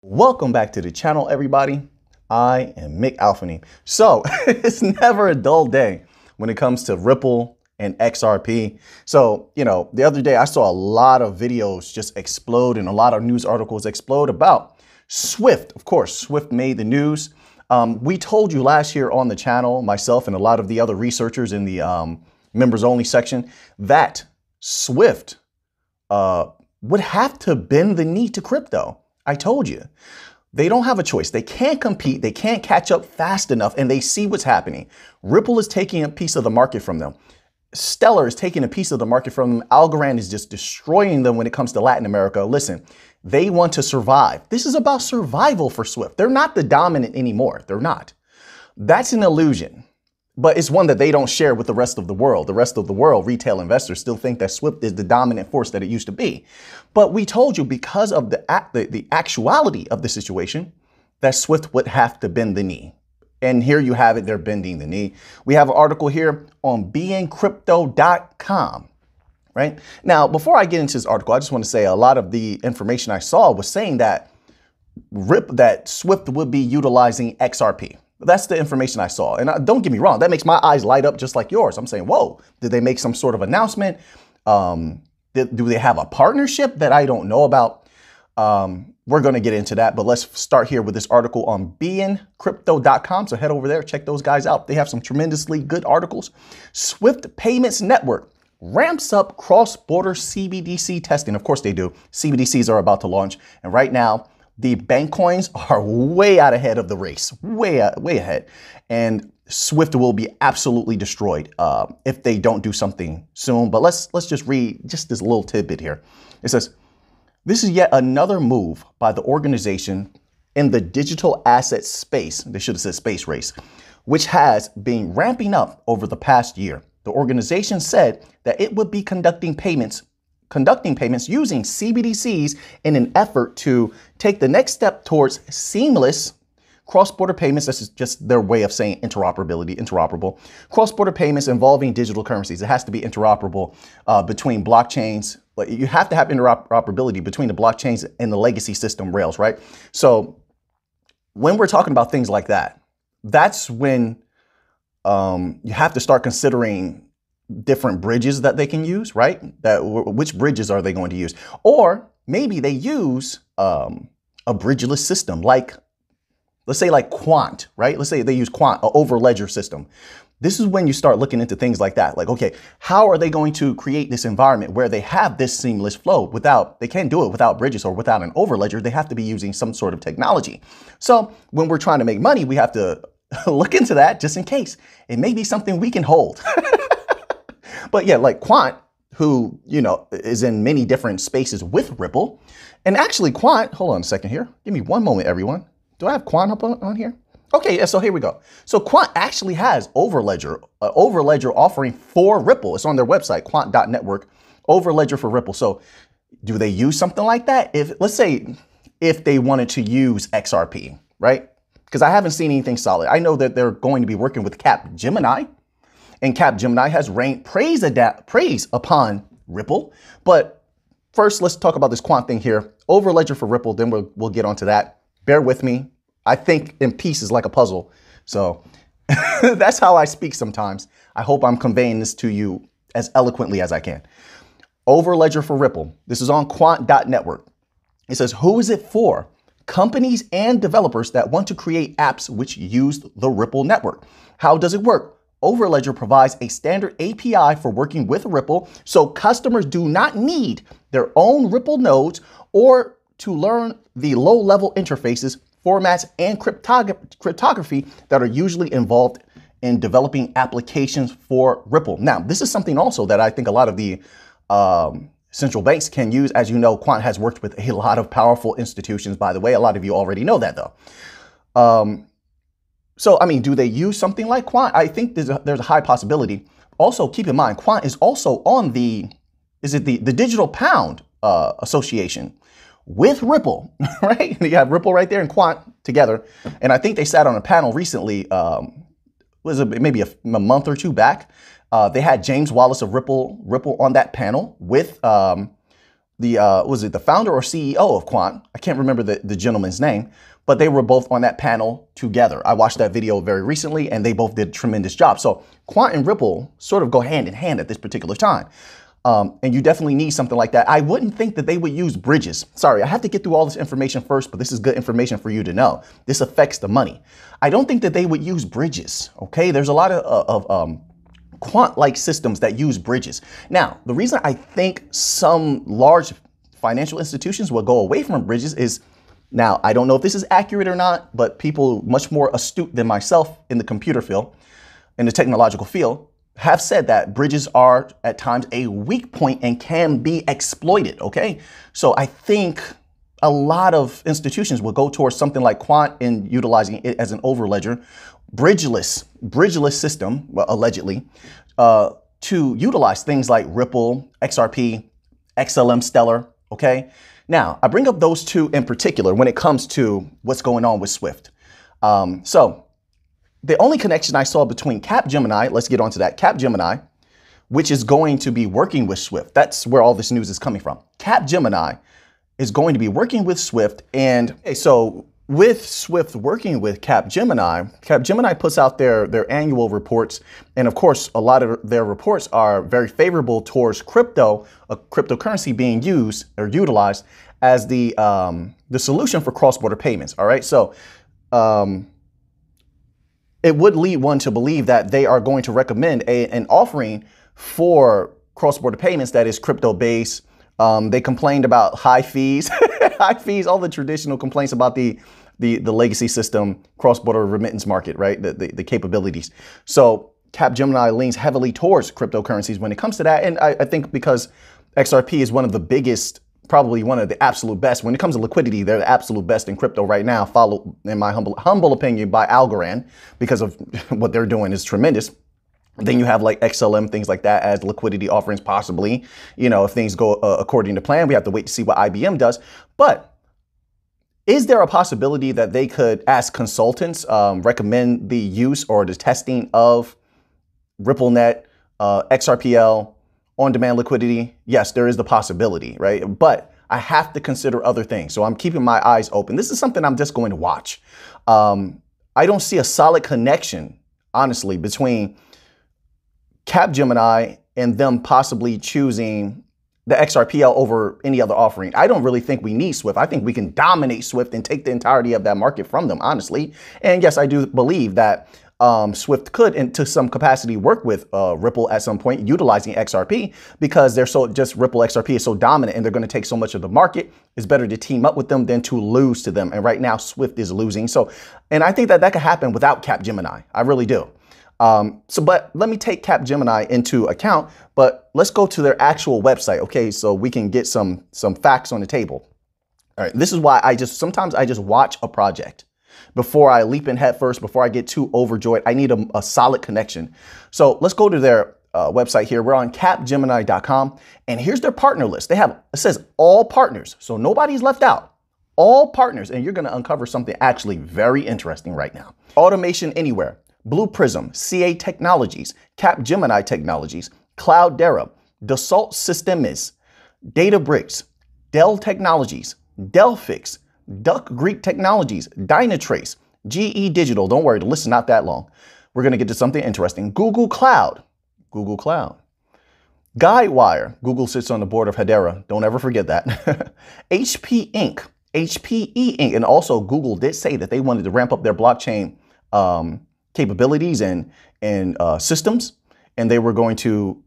Welcome back to the channel, everybody. I am Mick Alfany. So it's never a dull day when it comes to Ripple and XRP. So, the other day I saw a lot of videos just explode and a lot of news articles explode about Swift. Of course, Swift made the news. We told you last year on the channel, myself and a lot of the other researchers in the members only section, that Swift would have to bend the knee to crypto. I told you, they don't have a choice. They can't compete. They can't catch up fast enough, and they see what's happening. Ripple is taking a piece of the market from them. Stellar is taking a piece of the market from them. Algorand is just destroying them when it comes to Latin America. Listen, they want to survive. This is about survival for Swift. They're not the dominant anymore. They're not. That's an illusion. But it's one that they don't share with the rest of the world. The rest of the world, retail investors, still think that Swift is the dominant force that it used to be. But we told you, because of the actuality of the situation, that Swift would have to bend the knee. And here you have it. They're bending the knee. We have an article here on beincrypto.com. Right now, before I get into this article, I just want to say a lot of the information I saw was saying that Swift would be utilizing XRP. That's the information I saw. And don't get me wrong, that makes my eyes light up just like yours. I'm saying, whoa, did they make some sort of announcement? Do they have a partnership that I don't know about? We're going to get into that, but let's start here with this article on beincrypto.com. So head over there, check those guys out. They have some tremendously good articles. Swift Payments Network ramps up cross-border CBDC testing. Of course they do. CBDCs are about to launch. And right now, the bank coins are way out ahead of the race, way ahead. And Swift will be absolutely destroyed if they don't do something soon. But let's just read just this little tidbit here. It says, this is yet another move by the organization in the digital asset space. They should have said space race, which has been ramping up over the past year. The organization said that it would be conducting payments using CBDCs in an effort to take the next step towards seamless cross-border payments. This is just their way of saying interoperable. Cross-border payments involving digital currencies. It has to be interoperable between blockchains. But you have to have interoperability between the blockchains and the legacy system rails, right? So when we're talking about things like that, that's when you have to start considering different bridges that they can use, right? Which bridges are they going to use? Or maybe they use a bridgeless system, like, let's say like Quant, right? Let's say they use Quant, an overledger system. This is when you start looking into things like that. Like, okay, how are they going to create this environment where they have this seamless flow they can't do it without bridges or without an overledger. They have to be using some sort of technology. So when we're trying to make money, we have to look into that just in case. It may be something we can hold. But yeah, like Quant, who, is in many different spaces with Ripple. And actually Quant, hold on a second here. Give me one moment, everyone. Do I have Quant up on here? Okay, yeah, so here we go. So Quant actually has Overledger offering for Ripple. It's on their website, quant.network, Overledger for Ripple. So do they use something like that? Let's say if they wanted to use XRP, right? Because I haven't seen anything solid. I know that they're going to be working with Capgemini. And Capgemini has rained praise upon Ripple. But first, let's talk about this Quant thing here. Overledger for Ripple, then we'll get onto that. Bear with me. I think in pieces like a puzzle. So that's how I speak sometimes. I hope I'm conveying this to you as eloquently as I can. Overledger for Ripple. This is on quant.network. It says, who is it for? Companies and developers that want to create apps which use the Ripple network. How does it work? Overledger provides a standard API for working with Ripple, so customers do not need their own Ripple nodes or to learn the low-level interfaces, formats, and cryptography that are usually involved in developing applications for Ripple. Now, this is something also that I think a lot of the central banks can use. As you know, Quant has worked with a lot of powerful institutions, by the way. A lot of you already know that, though. So, I mean, do they use something like Quant? I think there's a high possibility. Also, keep in mind, Quant is also on the Digital Pound Association with Ripple, right? You have Ripple right there and Quant together. And I think they sat on a panel recently, maybe a month or two back. They had James Wallace of Ripple on that panel with was it the founder or CEO of Quant? I can't remember the gentleman's name, but they were both on that panel together. I watched that video very recently and they both did a tremendous job. So Quant and Ripple sort of go hand in hand at this particular time. And you definitely need something like that. I wouldn't think that they would use bridges. Sorry, I have to get through all this information first, but this is good information for you to know. This affects the money. I don't think that they would use bridges, okay? There's a lot of quant-like systems that use bridges. Now, the reason I think some large financial institutions will go away from bridges is, now, I don't know if this is accurate or not, but people much more astute than myself in the computer field, in the technological field, have said that bridges are at times a weak point and can be exploited, okay? So I think a lot of institutions will go towards something like Quant and utilizing it as an overledger, bridgeless system, well, allegedly, to utilize things like Ripple, XRP, XLM Stellar, okay? Now, I bring up those two in particular when it comes to what's going on with Swift. So the only connection I saw between Capgemini, let's get on to that, Capgemini, which is going to be working with Swift. That's where all this news is coming from. Capgemini is going to be working with Swift. And so with Swift working with Capgemini puts out their annual reports. And of course, a lot of their reports are very favorable towards crypto, a cryptocurrency being used or utilized as the solution for cross-border payments. All right. So, it would lead one to believe that they are going to recommend an offering for cross-border payments that is crypto-based. They complained about high fees, all the traditional complaints about the legacy system, cross-border remittance market, right? The capabilities. So Capgemini leans heavily towards cryptocurrencies when it comes to that. And I think because XRP is one of the biggest, probably one of the absolute best. When it comes to liquidity, they're the absolute best in crypto right now, followed, in my humble opinion, by Algorand, because of what they're doing is tremendous. Then you have like XLM, things like that as liquidity offerings, possibly, you know, if things go according to plan. We have to wait to see what IBM does. But is there a possibility that they could, as consultants, recommend the use or the testing of RippleNet, XRPL, on-demand liquidity? Yes, there is the possibility, right? But I have to consider other things. So I'm keeping my eyes open. This is something I'm just going to watch. I don't see a solid connection, honestly, between Capgemini and them possibly choosing the XRPL over any other offering. I don't really think we need Swift. I think we can dominate Swift and take the entirety of that market from them, honestly. And yes, I do believe that Swift could, into some capacity, work with Ripple at some point, utilizing XRP, because they're Ripple XRP is so dominant and they're going to take so much of the market. It's better to team up with them than to lose to them. And right now, Swift is losing. So, and I think that could happen without Capgemini. I really do. But let me take Capgemini into account, but let's go to their actual website. Okay. So we can get some facts on the table. All right. This is why sometimes I just watch a project before I leap in head first, before I get too overjoyed. I need a solid connection. So let's go to their website here. We're on capgemini.com, and here's their partner list. It says all partners. So nobody's left out. All partners. And you're going to uncover something actually very interesting right now. Automation Anywhere, Blue Prism, CA Technologies, Capgemini Technologies, Cloudera, Dassault Systems, Databricks, Dell Technologies, Delphix, Duck Creek Technologies, Dynatrace, GE Digital. Don't worry, the list is not that long. We're going to get to something interesting. Google Cloud, Guidewire. Google sits on the board of Hedera. Don't ever forget that. HP Inc., HPE Inc. And also Google did say that they wanted to ramp up their blockchain capabilities and systems, and they're going to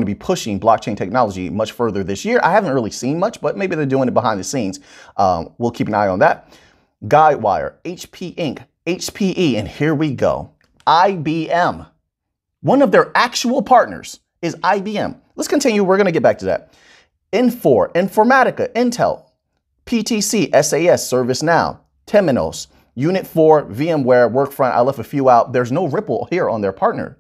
be pushing blockchain technology much further this year. I haven't really seen much, but maybe they're doing it behind the scenes. We'll keep an eye on that. Guidewire, HP Inc., HPE, and here we go. IBM. One of their actual partners is IBM. Let's continue. We're going to get back to that. Infor, Informatica, Intel, PTC, SAS, ServiceNow, Temenos, Unit 4, VMware, Workfront. I left a few out. There's no Ripple here on their partner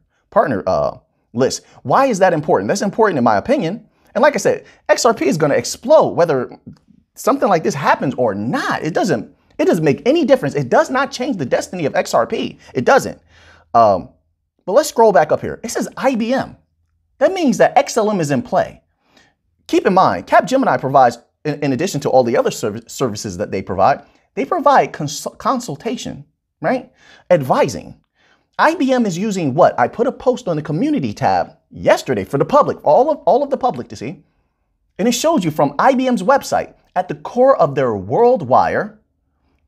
list. Why is that important? That's important in my opinion. And like I said, XRP is going to explode whether something like this happens or not. It doesn't make any difference. It does not change the destiny of XRP. It doesn't. But let's scroll back up here. It says IBM. That means that XLM is in play. keep in mind, Capgemini provides, in addition to all the other services that they provide consultation, right? Advising. IBM is using what? I put a post on the community tab yesterday for the public, all of the public to see. And it shows you from IBM's website, at the core of their worldwide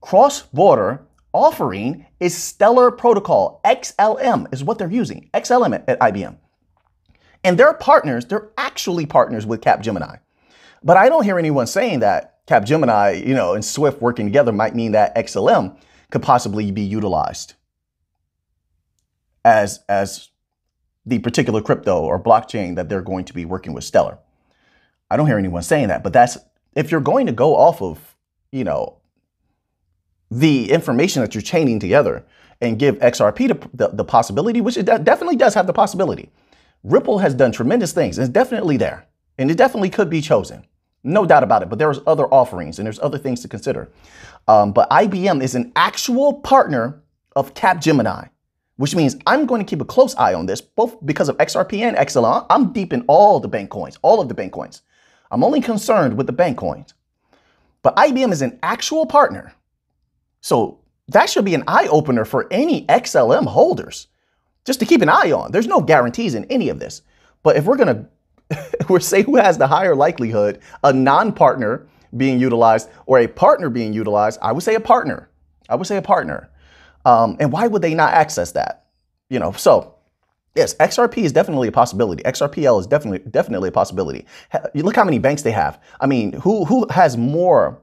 cross-border offering is Stellar Protocol. XLM is what they're using. XLM at IBM. And they're partners. They're actually partners with Capgemini. But I don't hear anyone saying that Capgemini, and Swift working together might mean that XLM could possibly be utilized as the particular crypto or blockchain that they're going to be working with Stellar. I don't hear anyone saying that, but that's, if you're going to go off of, the information that you're chaining together and give XRP the possibility, which it definitely does have the possibility. Ripple has done tremendous things. It's definitely there, and it definitely could be chosen. No doubt about it, but there's other offerings and there's other things to consider. But IBM is an actual partner of Capgemini, which means I'm going to keep a close eye on this, both because of XRP and XLM. I'm deep in all the bank coins, all of the bank coins. I'm only concerned with the bank coins. But IBM is an actual partner. So that should be an eye opener for any XLM holders, just to keep an eye on. There's no guarantees in any of this. But if we're going to say who has the higher likelihood, a non-partner being utilized or a partner being utilized, I would say a partner. I would say a partner. And why would they not access that? So yes, XRP is definitely a possibility. XRPL is definitely a possibility. You look how many banks they have. I mean, who has more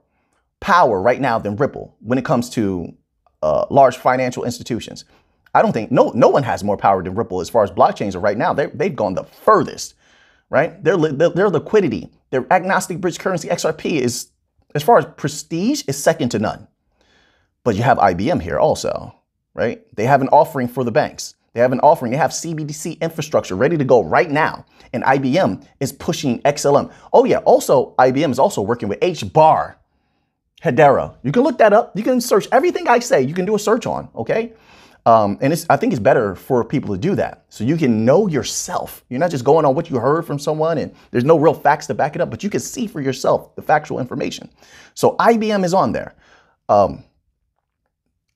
power right now than Ripple when it comes to large financial institutions? I don't think no one has more power than Ripple as far as blockchains are right now. They've gone the furthest, right? Their liquidity, their agnostic bridge currency XRP is, as far as prestige, is second to none. But you have IBM here also, right? They have an offering for the banks. They have an offering. They have CBDC infrastructure ready to go right now. And IBM is pushing XLM. Oh yeah, also IBM is also working with HBAR. Hedera. You can look that up. You can search everything I say. You can do a search on, okay? And I think it's better for people to do that so you can know yourself. You're not just going on what you heard from someone and there's no real facts to back it up, but you can see for yourself the factual information. So IBM is on there.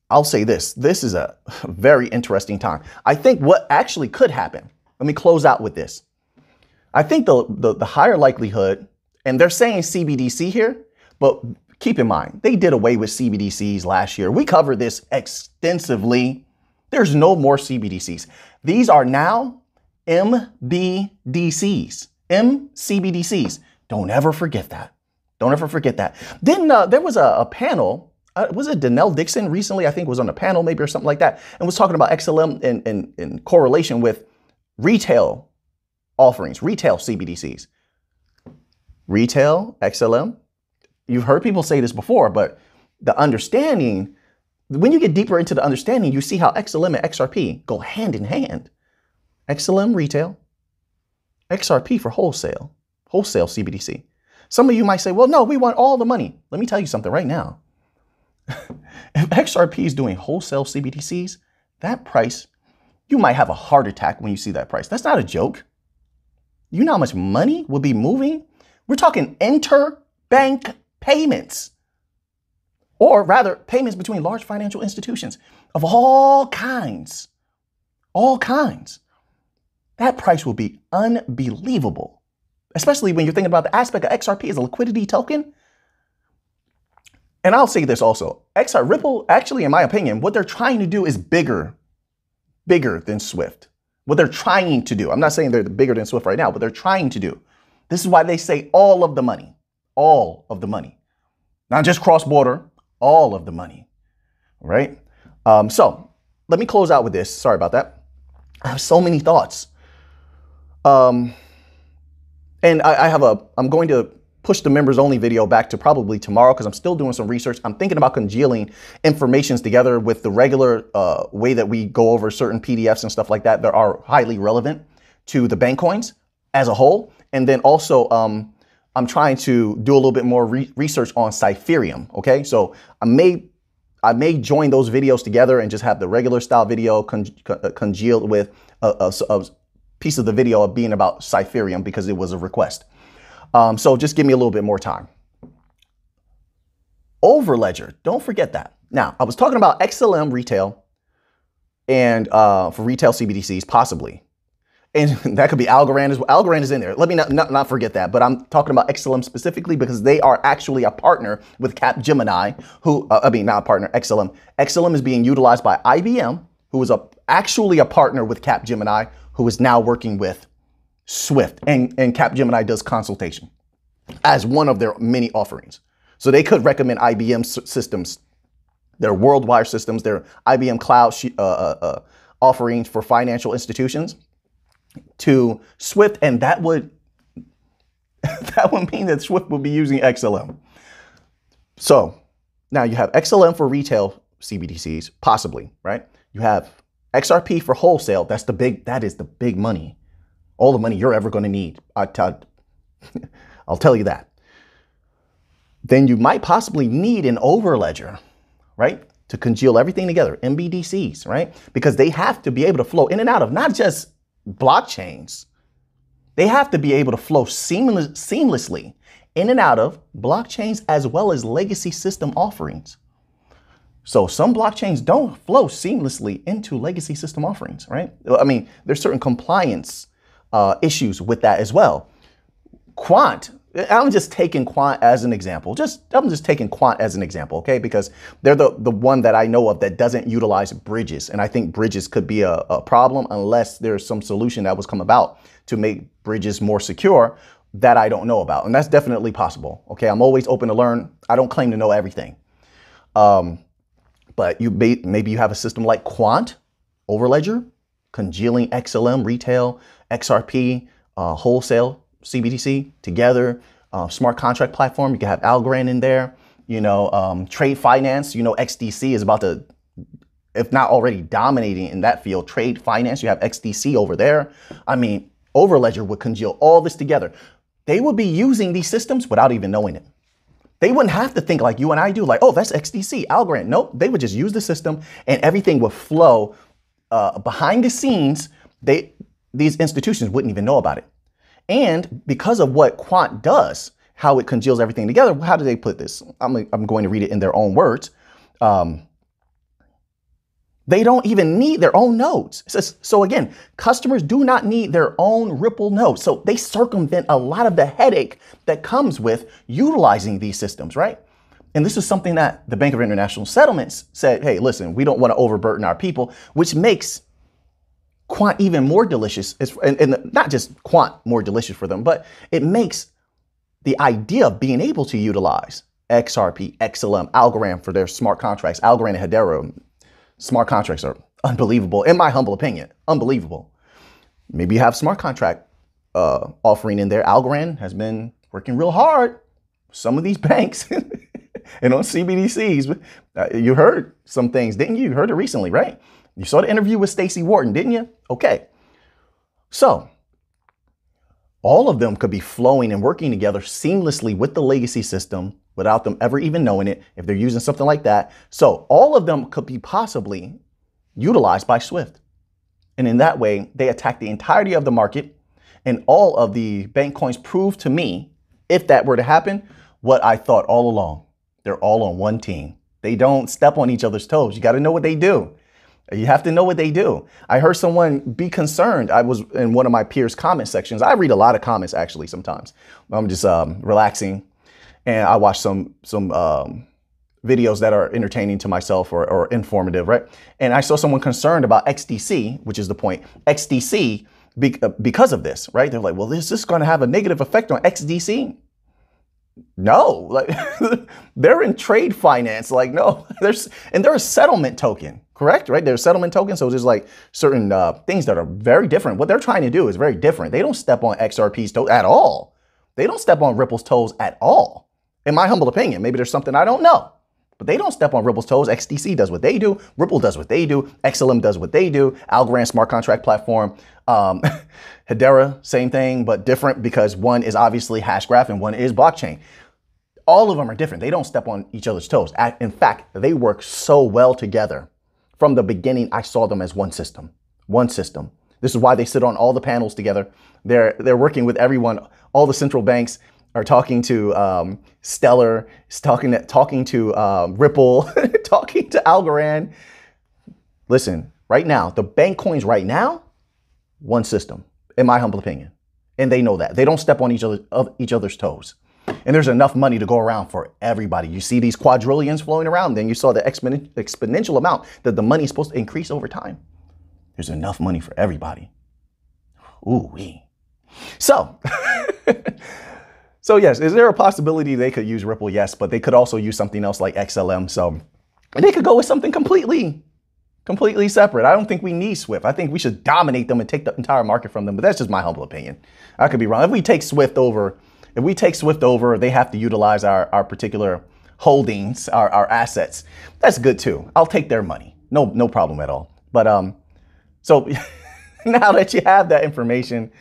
I'll say this. This is a very interesting time. I think what actually could happen, let me close out with this. I think the higher likelihood, and they're saying CBDC here, but keep in mind, they did away with CBDCs last year. We covered this extensively. There's no more CBDCs. These are now MBDCs, MCBDCs. Don't ever forget that. Don't ever forget that. Then there was a panel. Was it Danelle Dixon recently? I think was on a panel maybe or something like that, and was talking about XLM in correlation with retail offerings, retail CBDCs. Retail XLM. You've heard people say this before, but the understanding, when you get deeper into the understanding, you see how XLM and XRP go hand in hand. XLM retail, XRP for wholesale CBDC. Some of you might say, well, no, we want all the money. Let me tell you something right now. If XRP is doing wholesale CBDCs, that price, you might have a heart attack when you see that price. That's not a joke. You know how much money will be moving? We're talking interbank payments, or rather payments between large financial institutions of all kinds, That price will be unbelievable, especially when you're thinking about the aspect of XRP as a liquidity token. And I'll say this also, Ripple, actually, in my opinion, what they're trying to do is bigger than Swift. What they're trying to do, I'm not saying they're bigger than Swift right now, but they're trying to do. This is why they say all of the money. All of the money, not just cross-border, all of the money, right? So let me close out with this. Sorry about that. I have so many thoughts. And I'm going to push the members only video back to probably tomorrow because I'm still doing some research. I'm thinking about congealing informations together with the regular way that we go over certain PDFs and stuff like that that are highly relevant to the bank coins as a whole. And then also, I'm trying to do a little bit more research on Cypherium. Okay, so I may join those videos together and just have the regular style video congealed with a piece of the video of being about Cypherium because it was a request. So just give me a little bit more time. Overledger, don't forget that. Now, I was talking about XLM retail and for retail CBDCs, possibly. And that could be Algorand as well. Algorand is in there. Let me not forget that. But I'm talking about XLM specifically because they are actually a partner with Capgemini, who, not a partner, XLM. XLM is being utilized by IBM, who is actually a partner with Capgemini, who is now working with Swift. And Capgemini does consultation as one of their many offerings. So they could recommend IBM systems, their worldwide systems, their IBM cloud offerings for financial institutions to Swift, and that would mean that Swift would be using XLM. So now you have XLM for retail CBDCs, possibly, right? You have XRP for wholesale. That is the big money. All the money you're ever going to need. I'll tell you that. Then you might possibly need an overledger, right? To congeal everything together, MBDCs, right? Because they have to be able to flow in and out of not just blockchains. They have to be able to flow seamlessly in and out of blockchains as well as legacy system offerings. So some blockchains don't flow seamlessly into legacy system offerings, right? I mean, there's certain compliance issues with that as well. Quant, I'm just taking Quant as an example. I'm just taking Quant as an example, okay? Because they're the one that I know of that doesn't utilize bridges. And I think bridges could be a problem unless there's some solution that was come about to make bridges more secure that I don't know about. And that's definitely possible, okay? I'm always open to learn. I don't claim to know everything. But maybe you have a system like Quant, Overledger, congealing XLM, retail, XRP, wholesale, CBDC together, smart contract platform. You can have Algorand in there, trade finance, XDC is about to, if not already dominating in that field, trade finance. You have XDC over there. I mean, Overledger would congeal all this together. They would be using these systems without even knowing it. They wouldn't have to think like you and I do, like, oh, that's XDC, Algorand. Nope, they would just use the system and everything would flow behind the scenes. These institutions wouldn't even know about it. And because of what Quant does, how it congeals everything together, how do they put this? I'm going to read it in their own words. They don't even need their own nodes. So again, customers do not need their own Ripple nodes. So they circumvent a lot of the headache that comes with utilizing these systems, right? And this is something that the Bank of International Settlements said, hey, listen, we don't want to overburden our people, which makes Quant even more delicious, and not just Quant more delicious for them, but it makes the idea of being able to utilize XRP, XLM, Algorand for their smart contracts, Algorand and Hedera, smart contracts are unbelievable, in my humble opinion, unbelievable. Maybe you have smart contract offering in there. Algorand has been working real hard. Some of these banks and on CBDCs, you heard some things, didn't you? You heard it recently, right? You saw the interview with Stacey Wharton, didn't you? Okay. So all of them could be flowing and working together seamlessly with the legacy system without them ever even knowing it if they're using something like that. So all of them could be possibly utilized by Swift. And in that way, they attack the entirety of the market, and all of the bank coins prove to me, if that were to happen, what I thought all along. They're all on one team. They don't step on each other's toes. You got to know what they do. You have to know what they do. I heard someone be concerned. I was in one of my peers' comment sections. I read a lot of comments actually sometimes. I'm just relaxing and I watch some videos that are entertaining to myself or informative, right? And I saw someone concerned about XDC, which is the point. XDC, because of this, right? They're like, well, is this going to have a negative effect on XDC? No, like they're in trade finance. Like, no, they're a settlement token, correct? Right? They're a settlement token. So there's like certain things that are very different. What they're trying to do is very different. They don't step on XRP's toes at all. They don't step on Ripple's toes at all. In my humble opinion, maybe there's something I don't know, but they don't step on Ripple's toes. XDC does what they do. Ripple does what they do. XLM does what they do. Algorand smart contract platform. Hedera, same thing, but different because one is obviously Hashgraph and one is blockchain. All of them are different. They don't step on each other's toes. In fact, they work so well together. From the beginning, I saw them as one system. One system. This is why they sit on all the panels together. They're working with everyone, all the central banks, are talking to Stellar, talking to Ripple, talking to Algorand. Listen, right now, the bank coins right now, one system, in my humble opinion. And they know that. They don't step on each other's toes. And there's enough money to go around for everybody. You see these quadrillions flowing around, then you saw the exponential amount that the money is supposed to increase over time. There's enough money for everybody. Ooh-wee. So, so yes, is there a possibility they could use Ripple? Yes, but they could also use something else like XLM. So, and they could go with something completely separate. I don't think we need Swift. I think we should dominate them and take the entire market from them. But that's just my humble opinion. I could be wrong. If we take Swift over, they have to utilize our particular holdings, our assets. That's good too. I'll take their money. No problem at all. But so now that you have that information,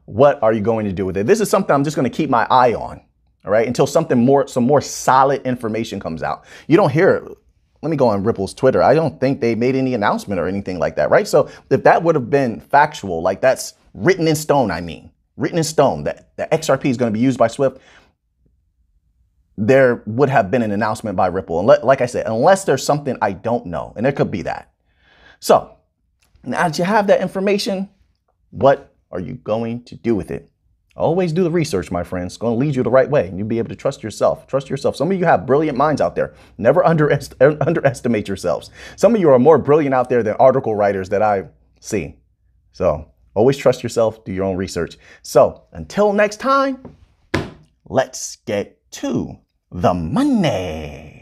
what are you going to do with it? This is something I'm just going to keep my eye on, all right, until some more solid information comes out. You don't hear it. Let me go on Ripple's Twitter. I don't think they made any announcement or anything like that, right? So if that would have been factual, like that's written in stone, written in stone, that XRP is going to be used by Swift, there would have been an announcement by Ripple. And like I said, unless there's something I don't know, and there could be that. So now that you have that information, what are you going to do with it? Always do the research, my friends. It's going to lead you the right way. And you'll be able to trust yourself. Trust yourself. Some of you have brilliant minds out there. Never underestimate yourselves. Some of you are more brilliant out there than article writers that I see. So always trust yourself. Do your own research. So until next time, let's get to the money.